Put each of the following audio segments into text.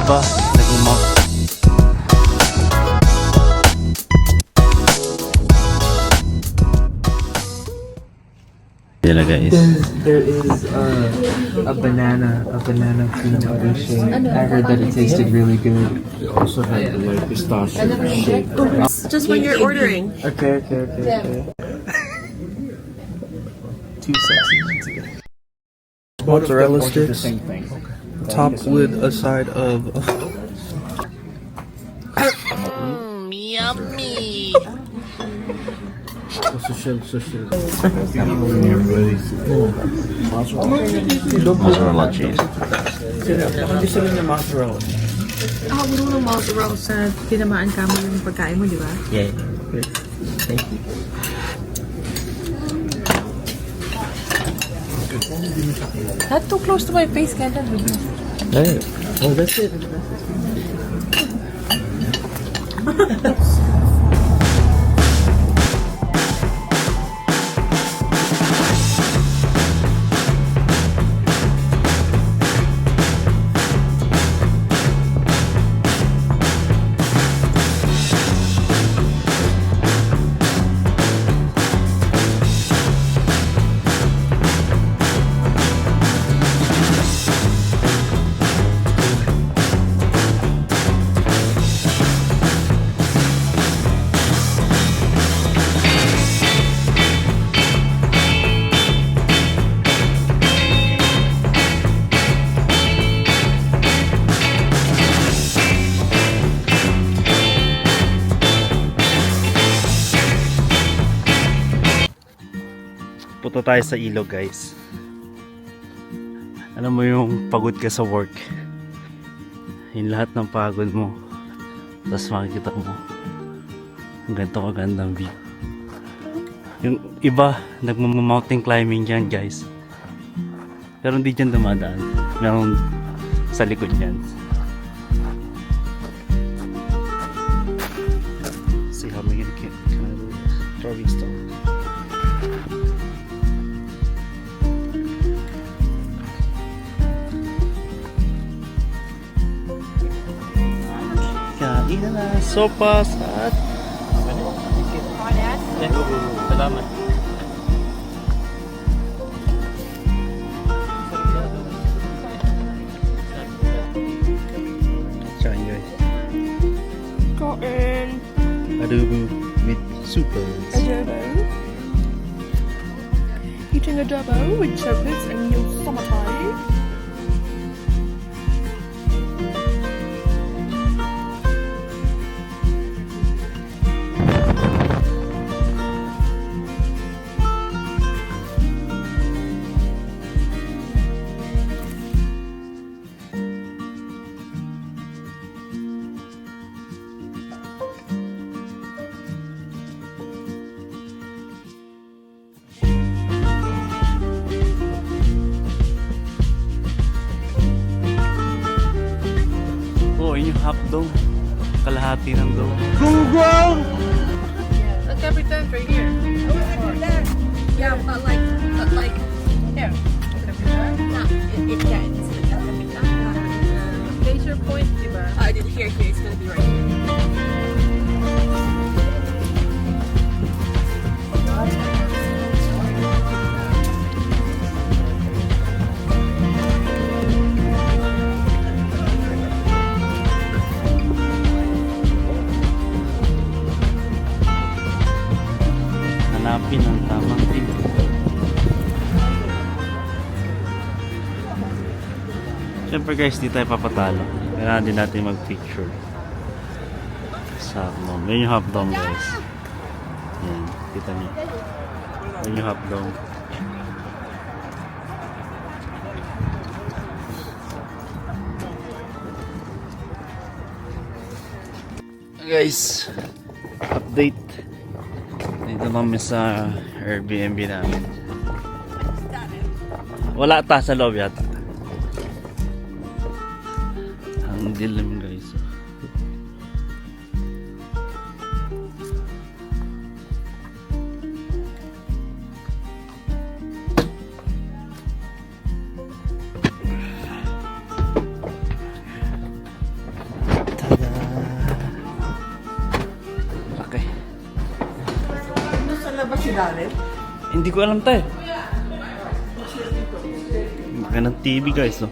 iba nag-mount. Guys. There is a banana peanut butter shake. I heard that it tasted really good. They also have the like pistachio shake. Just when you're ordering. Okay. 2 seconds ago. Mozzarella sticks, Same thing. topped with a side of. Yummy. Mozzarella cheese. Gusto rin yung mozzarella. Marunong mozzarella sa tinamaan ka mo yung pagkain mo, di ba? Yeah. Thank you. Not too close to my face, Kendall. Hey. Oh, that's it. Punta tayo sa ilog, guys. Alam mo yung pagod ka sa work, yung lahat ng pagod mo, tapos makikita mo ang ganito kagandang view. Yung iba nagmo-mountain climbing dyan, guys, pero hindi dyan dumadaan. Meron sa likod dyan. See how many can I do this? Throwing stone. Kain na sopas at salamat. Kain, guys. Kain. Adobo with sopas. Adobo. Eating adobo with chocolates and your summertime. Yung half dome, kalahati ng dome. Look, every time's right here. Yeah, but like, here. No, yeah, it's laser point, diba? I did here, it's gonna be right here. Hanapin ang tamang team. Siyempre, guys, di tayo papatalo. Kailangan din natin mag-picture sa half dome. Yun yung half dome, guys. Yan, kita niyo. Yun yung half dome. Guys, update. Dito kami sa Airbnb namin. Wala ta sa loob yata. Ang dilim, guys. si Darren? Hindi ko alam tayo. Laki ng TV guys, no?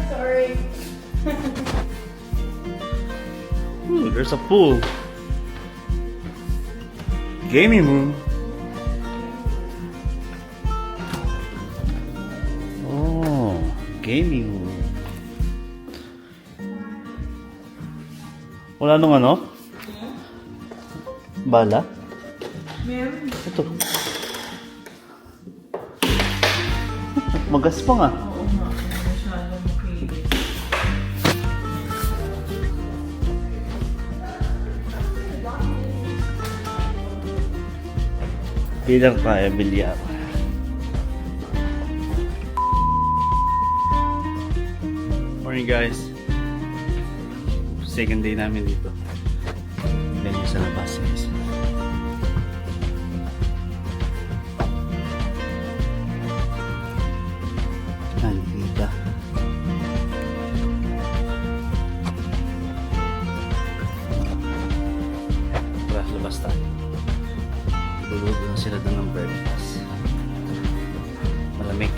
Sorry. Ooh, there's a pool. Gaming room. Oh, gaming room. Wala nung ano? Bala? Meron. Ito. Magas pa nga. Oo nga. Masyadong makilis. Bilang tayo, bilyar. Morning guys. Second day namin dito. Ganyan sa labas guys. Halika. Tara, labas tayo. Luluto na sila doon ng breakfast. Malamig.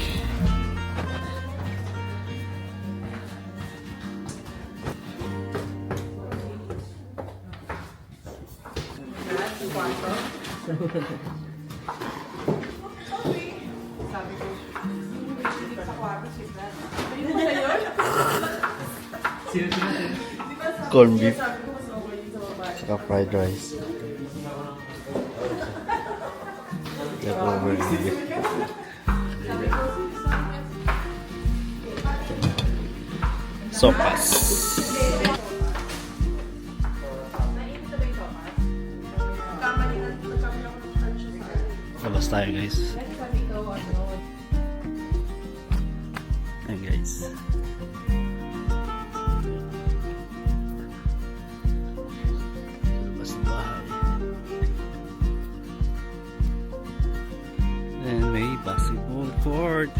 Corned beef. Saka fried rice. Leftover beef. Sopas. Labas tayo guys. Ayan guys. Labas ng bahay. And may basketball court.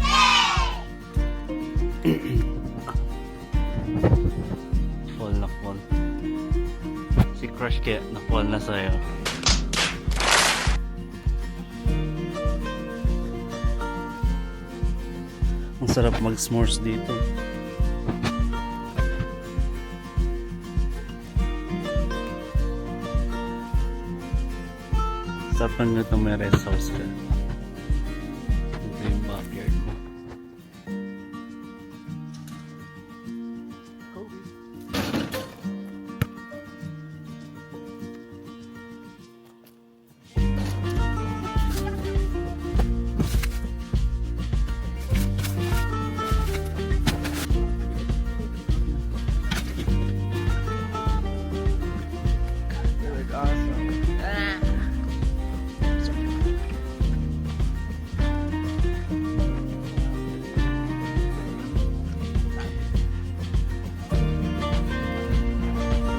Fall na fall. Si Crush kaya na fall na sa'yo. Ang sarap mag-s'mores dito. Sapan nyo itong may rest house ka. Ito yung backyard mo.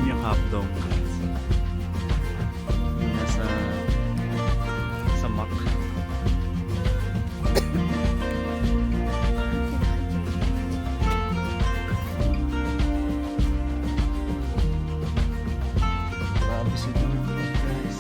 Yung half dome. Nasa sa Mac. Grabe sila guys.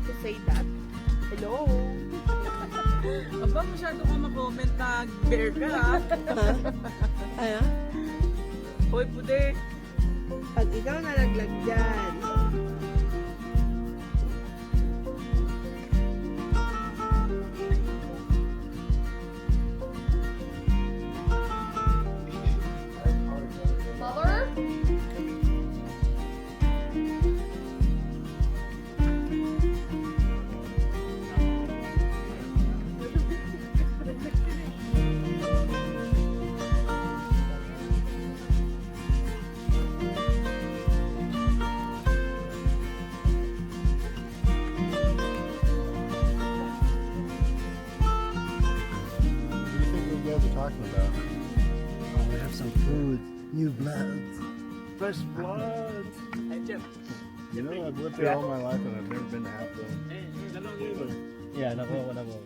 To say that. Hello. Aba, masyado ka mag-comment na bear ka, ha? Ano? Hoy, pude. Pag ikaw nalaglag dyan. Mother? have some food. New blood. Fresh blood. You know, I've lived here all my life and I've never been to Half-Dome. Yeah, nakuha ko na po.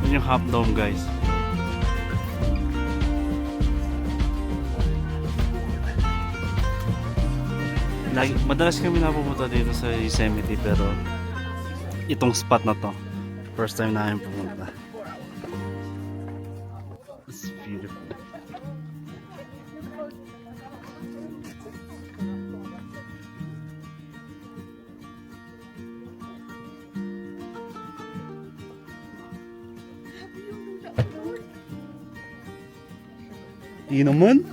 Yun yung Half Dome, guys. Madalas kami napupunta dito sa Yosemite, pero itong spot na to, first time namin pumunta. It's beautiful. Di naman?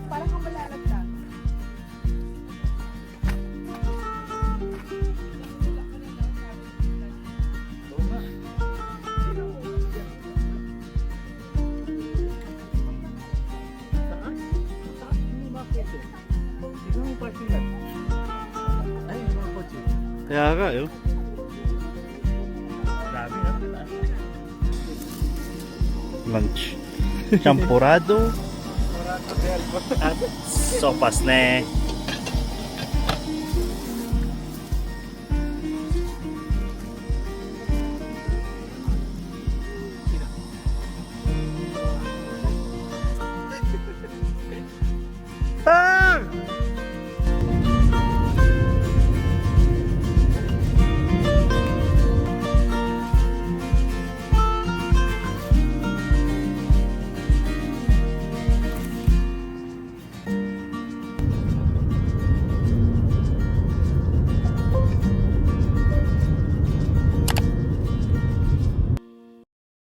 Parang kang malalagdag. Kaya ka, yun. Lunch. Champurado. At sopas ne.